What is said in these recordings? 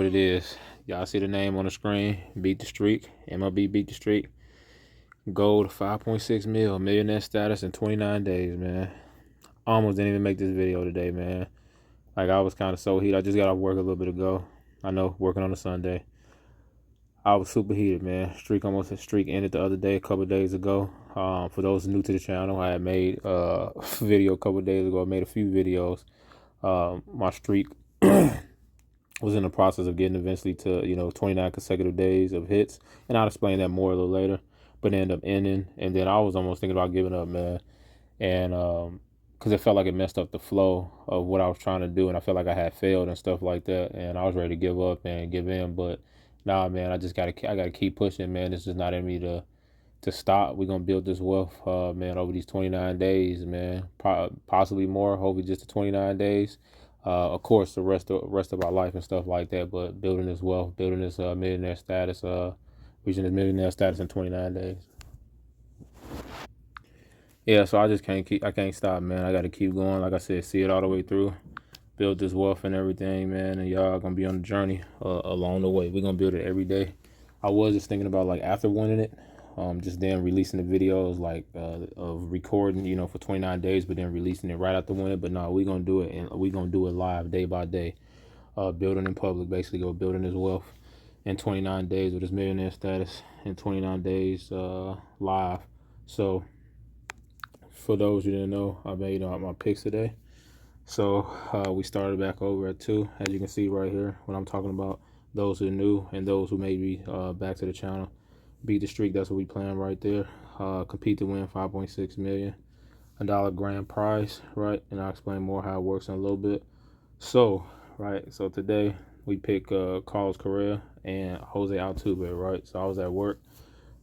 what it is. Y'all see the name on the screen. Beat the Streak. MLB Beat the Streak. Gold 5.6 mil. Millionaire status in 29 days, man. Almost didn't even make this video today, man. Like, I was kind of so heated. I just got off work a little bit ago. I know, working on a Sunday. I was super heated, man. Streak ended the other day, a couple of days ago. For those new to the channel, I had made a video a couple of days ago. I made a few videos. My streak was in the process of getting eventually to 29 consecutive days of hits, and I'll explain that more a little later. But it ended up ending, and then I was almost thinking about giving up, man, and because it felt like it messed up the flow of what I was trying to do, and I felt like I had failed and stuff like that, and I was ready to give up and give in. But nah, man, I gotta keep pushing, man. It's just not in me to stop. We're gonna build this wealth, man, over these 29 days, man. Possibly more. Hopefully, just the 29 days. Of course, the rest of our life and stuff like that. But building this wealth, building this millionaire status, reaching this millionaire status in 29 days. Yeah, so I can't stop, man. I got to keep going. Like I said, see it all the way through. Build this wealth and everything, man. And y'all gonna be on the journey along the way. We're gonna build it every day. I was just thinking about, like, after winning it, just then releasing the videos, like, of recording, for 29 days, but then releasing it right after winning. But no, we gonna do it, and we gonna do it live, day by day. Building in public, basically, go building this wealth in 29 days with this millionaire status in 29 days live. So for those who didn't know, I made my picks today. So we started back over at 2, as you can see right here when I'm talking about those who are new and those who may be back to the channel. Beat the Streak, that's what we playing right there. Compete to win 5.6 million, $1 grand prize, right? And I'll explain more how it works in a little bit. So today we pick Carlos Correa and Jose Altuve, right? So I was at work.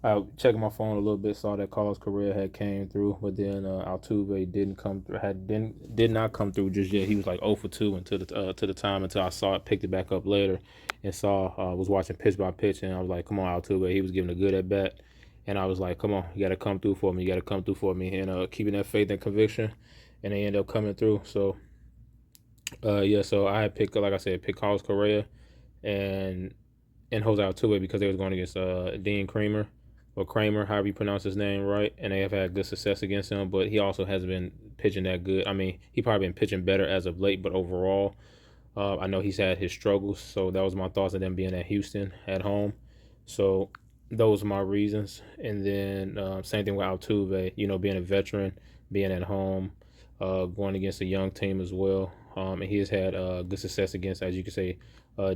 I checked my phone a little bit, saw that Carlos Correa had came through, but then Altuve didn't come through. Did not come through just yet. He was like 0 for 2 until the time until I saw it, picked it back up later, and was watching pitch by pitch, and I was like, come on, Altuve. He was giving a good at bat, and I was like, come on, you got to come through for me. You got to come through for me, and keeping that faith and conviction, and they end up coming through. So yeah, so I had picked, like I said, Carlos Correa and Jose Altuve because they was going against Dean Kramer, or Kramer, however you pronounce his name, right? And they have had good success against him, but he also hasn't been pitching that good. I mean, he probably been pitching better as of late, but overall, I know he's had his struggles. So that was my thoughts of them being at Houston at home. So those are my reasons. And then same thing with Altuve, being a veteran, being at home, going against a young team as well. And he has had good success against, as you can say,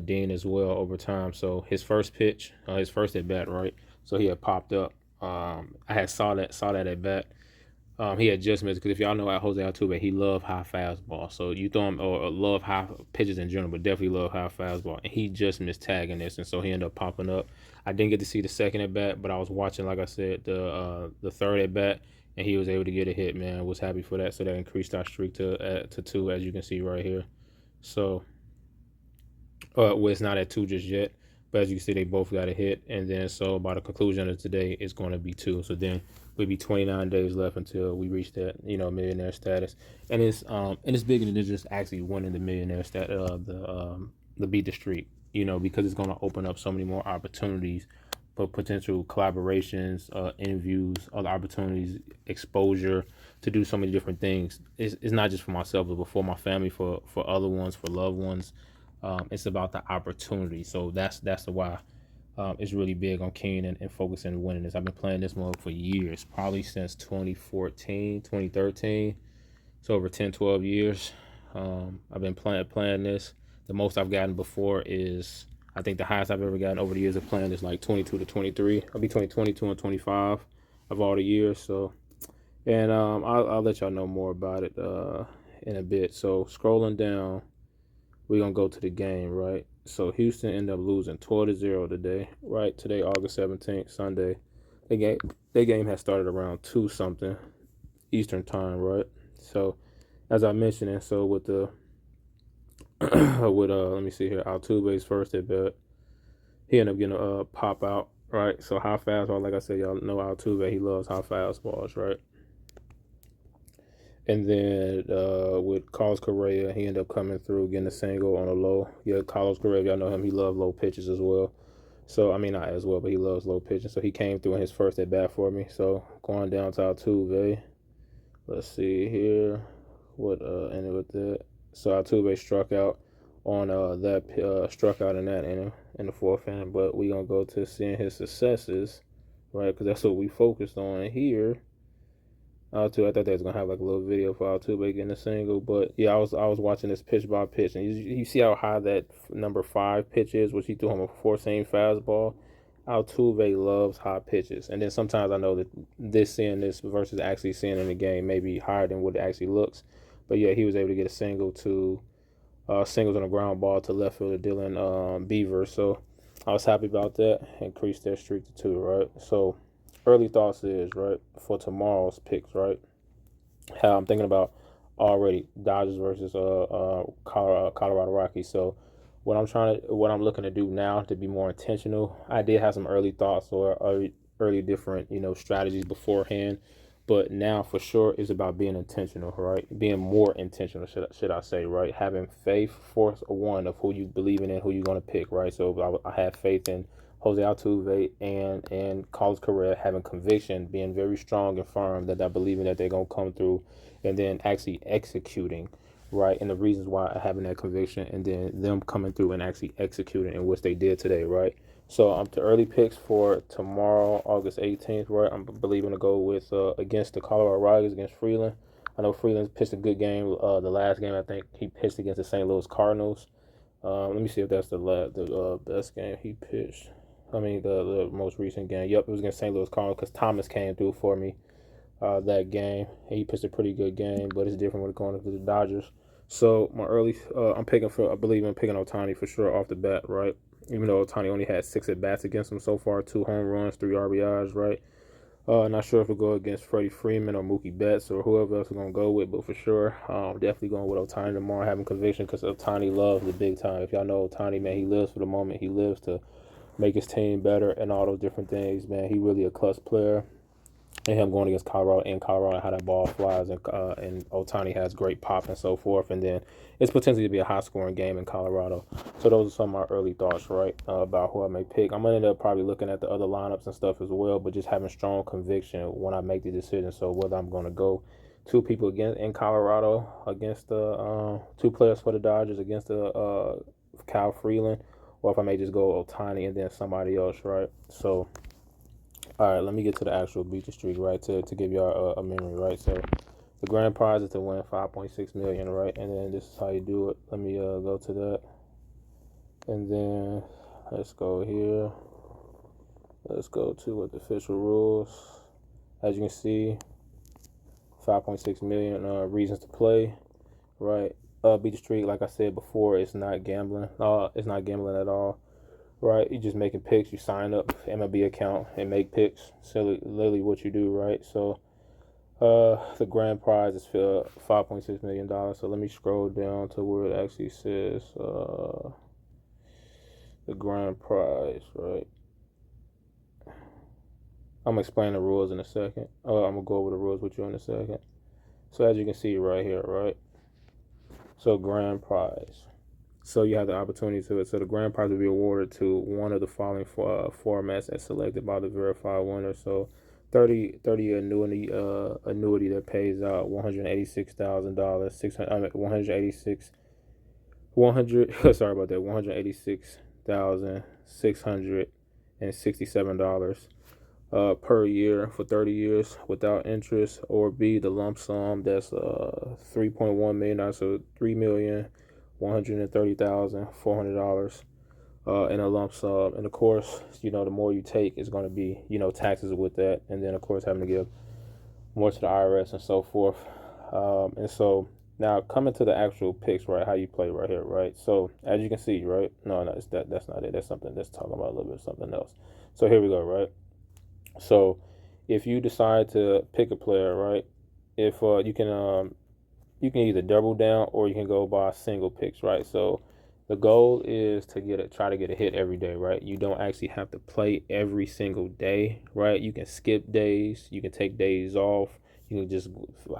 Dean as well over time. So his first pitch, his first at bat, right? So he had popped up. I had saw that at bat. He had just missed, because if y'all know at Jose Altuve, he loved high fastball. So you throw him, or love high pitches in general, but definitely love high fastball. And he just missed tagging this, and so he ended up popping up. I didn't get to see the second at bat, but I was watching, like I said, the third at bat, and he was able to get a hit, man. Was happy for that. So that increased our streak to 2, as you can see right here. So well, it's not at 2 just yet, but as you can see, they both got a hit. And then so by the conclusion of today, it's going to be 2. So then we'll be 29 days left until we reach that millionaire status. And it's bigger than just actually winning the millionaire status, the Beat the Streak, because it's going to open up so many more opportunities for potential collaborations, interviews, other opportunities, exposure to do so many different things. It's not just for myself, but for my family, for other ones, for loved ones. It's about the opportunity. So that's the why it's really big on keying and focusing and winning this. I've been playing this mode for years, probably since 2014, 2013. So over 10, 12 years. I've been playing this. The most I've gotten before is, I think the highest I've ever gotten over the years of playing is like 22 to 23. I'll be between 22 and 25 of all the years. So, and I'll let y'all know more about it in a bit. So scrolling down, we're going to go to the game, right? So Houston ended up losing 12-0 today, right? Today, August 17th, Sunday. Their game has started around 2 something Eastern time, right? So as I mentioned, and so with the let me see here, Altuve's first at bat, he ended up getting a pop out, right? So high fastball, like I said, y'all know Altuve, he loves high fastballs, right? And then with Carlos Correa, he ended up coming through, getting a single on a low. Yeah, Carlos Correa, y'all know him. He loves low pitches as well. So, I mean, not as well, but he loves low pitching. So he came through in his first at bat for me. So going down to Altuve. Let's see here what ended with that. So Altuve struck out on struck out in that inning in the fourth inning. But we gonna go to seeing his successes, right? Because that's what we focused on here. Altuve, I thought they was gonna have like a little video for Altuve getting a single, but yeah, I was watching this pitch by pitch, and you see how high that number 5 pitch is, which he threw him a 4-seam fastball. Altuve loves high pitches, and then sometimes I know that seeing this versus actually seeing in the game may be higher than what it actually looks, but yeah, he was able to get a singles on a ground ball to left fielder Dylan Beaver, so I was happy about that. Increased their streak to 2, right? So early thoughts is right for tomorrow's picks, right? How I'm thinking about already Dodgers versus Colorado Rockies. So what I'm looking to do now to be more intentional. I did have some early thoughts or early different strategies beforehand, but now for sure it's about being intentional, right? Being more intentional, should I say, right? Having faith, force one of who you believe in and who you're going to pick, right? So I have faith in Jose Altuve and Carlos Correa, having conviction, being very strong and firm that I believe in that they're gonna come through, and then actually executing, right? And the reasons why I having that conviction, and then them coming through and actually executing, in which they did today, right? So I'm to early picks for tomorrow, August 18th, right? I'm believing to go with against the Colorado Rockies against Freeland. I know Freeland pitched a good game. The last game I think he pitched against the St. Louis Cardinals. Let me see if that's the best game he pitched. I mean, the most recent game. Yep, it was against St. Louis Cardinals because Thomas came through for me that game. He pitched a pretty good game, but it's different when going to the Dodgers. So my early, I believe I'm picking Ohtani for sure off the bat, right? Even though Ohtani only had 6 at bats against him so far, 2 home runs, 3 RBIs, right? Not sure if we'll go against Freddie Freeman or Mookie Betts or whoever else we're going to go with, but for sure, definitely going with Ohtani tomorrow, having conviction because Ohtani loves the big time. If y'all know Ohtani, man, he lives for the moment. He lives to make his team better and all those different things, man. He really a clutch player. And him going against Colorado in Colorado, how that ball flies, and Ohtani has great pop and so forth. And then it's potentially to be a high-scoring game in Colorado. So those are some of my early thoughts, right, about who I may pick. I'm going to end up probably looking at the other lineups and stuff as well, but just having strong conviction when I make the decision. So whether I'm going to go 2 people against in Colorado against the 2 players for the Dodgers against the Kyle Freeland, or if I may just go Ohtani and then somebody else, right? So all right, let me get to the actual Beat the Streak, right, to give y'all a memory, right? So the grand prize is to win $5.6 million, right? And then this is how you do it. Let me go to that. And then let's go here. Let's go to what the official rules. As you can see, 5.6 million reasons to play, right? Beat the Streak, like I said before, it's not gambling. It's not gambling at all. Right, you just making picks. You sign up for MLB account and make picks. So literally what you do, right? So the grand prize is for $5.6 million. So let me scroll down to where it actually says the grand prize, right? I'm gonna explain the rules in a second. I'm gonna go over the rules with you in a second. So as you can see right here, right? So grand prize. So you have the opportunity to it. So the grand prize will be awarded to one of the following formats as selected by the verified winner. So 30 annuity that pays out $186,000, 600 186 100 sorry about that, $186,667 per year for 30 years without interest, or B, the lump sum that's $3.1 million, so $3,130,400 in a lump sum. And of course, the more you take is going to be, taxes with that, and then of course having to give more to the IRS and so forth. And so now coming to the actual picks, right? How you play right here, right? So as you can see, right? No, that's not it. That's something that's talking about a little bit of something else. So here we go, right? So if you decide to pick a player, right? If you can either double down or you can go by single picks, right? So the goal is to try to get a hit every day, right? You don't actually have to play every single day, right? You can skip days, you can take days off, You just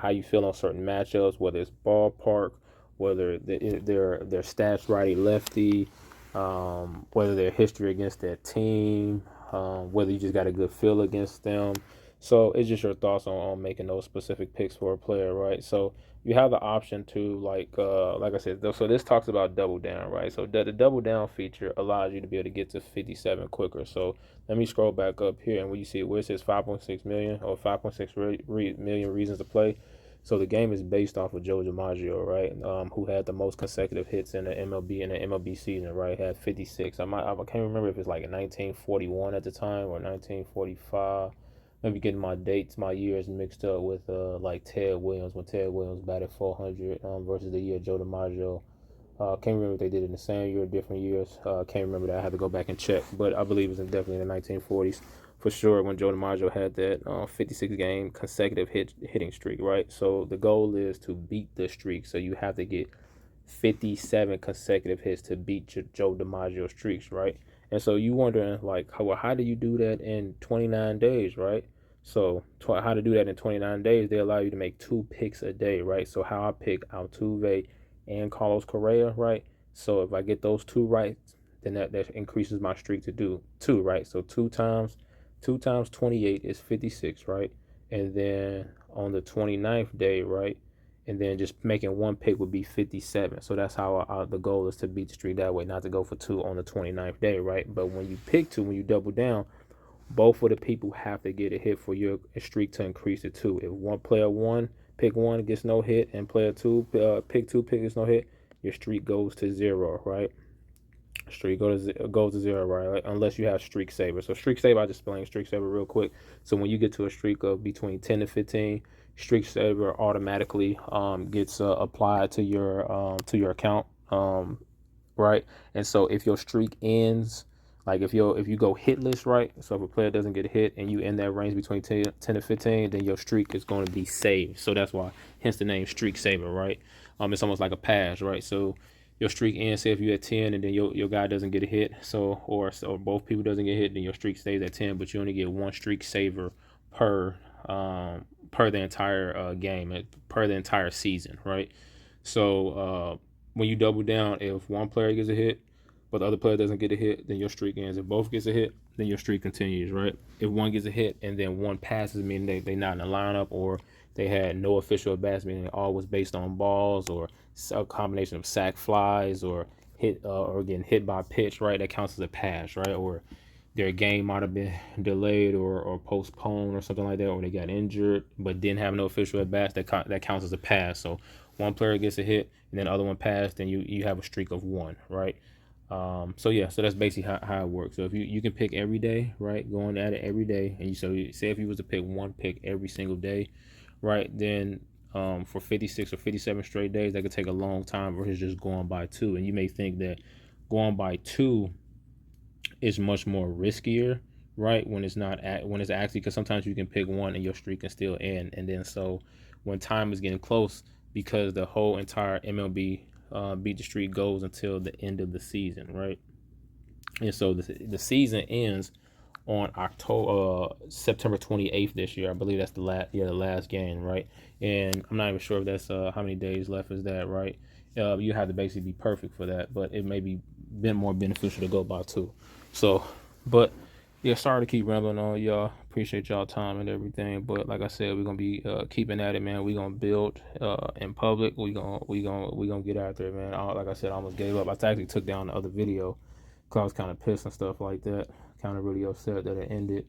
how you feel on certain matchups, whether it's ballpark, whether their stats righty lefty, whether their history against their team, whether you just got a good feel against them. So it's just your thoughts on making those specific picks for a player, right? So you have the option to like I said. So this talks about double down, right? So the double down feature allows you to be able to get to 57 quicker. So let me scroll back up here, and when you see where it says 5.6 million or 5.6 million reasons to play. So the game is based off of Joe DiMaggio, right? Who had the most consecutive hits in the MLB season, right? Had 56. I can't remember if it's like 1941 at the time or 1945. Maybe getting my dates, my years mixed up with like Ted Williams when Ted Williams batted 400 versus the year Joe DiMaggio. Can't remember if they did it in the same year or different years. Can't remember that. I had to go back and check, but I believe it was definitely in the 1940s for sure when Joe DiMaggio had that 56 game consecutive hitting streak, right? So the goal is to beat the streak. So you have to get 57 consecutive hits to beat Joe DiMaggio streaks, right? And so you wondering like, how do you do that in 29 days, right? So how to do that in 29 days? They allow you to make 2 picks a day, right? So how I pick Altuve and Carlos Correa, right? So if I get those 2 right, then that increases my streak to do 2, right? So 2 times 28 is 56, right? And then on the 29th day, right? And then just making 1 pick would be 57. So that's how the goal is to beat the streak that way, not to go for 2 on the 29th day, right? But when you pick 2, when you double down, both of the people have to get a hit for your streak to increase to 2. If pick 1 gets no hit, and player 2 pick 2 gets no hit, your streak goes to 0, right? Streak goes to 0, right? Like, unless you have streak saver. So streak saver, I'll just explain streak saver real quick. So when you get to a streak of between 10 to 15, streak saver automatically gets applied to your account, right? And so if your streak ends, like if you go hitless, right? So if a player doesn't get a hit and you end that range between 10 to 15, then your streak is going to be saved. So that's why, hence the name streak saver, right? It's almost like a pass, right? So your streak ends, say if you're at 10 and then your guy doesn't get a hit, so or both people doesn't get hit, then your streak stays at 10, but you only get 1 streak saver per the entire game, per the entire season, right? So when you double down, if 1 player gets a hit but the other player doesn't get a hit, then your streak ends. If both gets a hit, then your streak continues, right? If 1 gets a hit and then 1 passes, meaning they not in the lineup, or they had no official at bats, meaning it all was based on balls or a combination of sack flies or hit or getting hit by pitch, right? That counts as a pass, right? Or their game might have been delayed or postponed or something like that, or they got injured but didn't have no official at bats, that counts as a pass. So 1 player gets a hit and then the other one passed, then you have a streak of 1, right? So that's basically how it works. So if you can pick every day, right, going at it every day, and you say if you was to pick 1 pick every single day, right, then for 56 or 57 straight days, that could take a long time versus just going by 2. And you may think that going by 2 is much more riskier, right, when it's actually, because sometimes you can pick 1 and your streak can still end. And then so when time is getting close, because the whole entire MLB Beat the Streak goes until the end of the season, right? And so the season ends on September 28th this year. I believe that's the last game, right? And I'm not even sure if that's how many days left is that, right? You have to basically be perfect for that, but it may be more beneficial to go by 2. So, but yeah, sorry to keep rambling on, y'all. Appreciate y'all time and everything, but like I said, we're gonna be keeping at it, man. We're gonna build in public. We gonna get out there, man. Like I said, I almost gave up. I actually took down the other video because I was kind of pissed and stuff like that. Kind of really upset that it ended.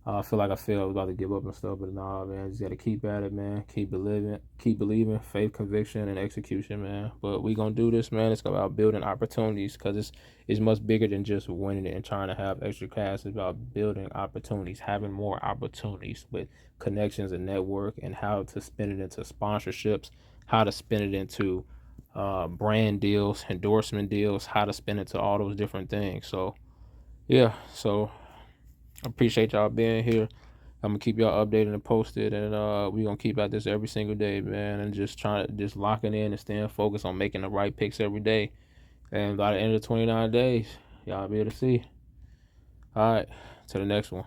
I feel like I was about to give up and stuff, but nah, man, just gotta keep at it, man. Keep believing, faith, conviction, and execution, man. But we gonna do this, man. It's about building opportunities, because it's much bigger than just winning it and trying to have extra cash. It's about building opportunities, having more opportunities with connections and network, and how to spin it into sponsorships, how to spin it into brand deals, endorsement deals, how to spin it to all those different things. So yeah, so I appreciate y'all being here. I'm gonna keep y'all updated and posted, and we gonna keep at this every single day, man, and just locking in and staying focused on making the right picks every day. And by the end of the 29 days, y'all be able to see. All right, to the next one.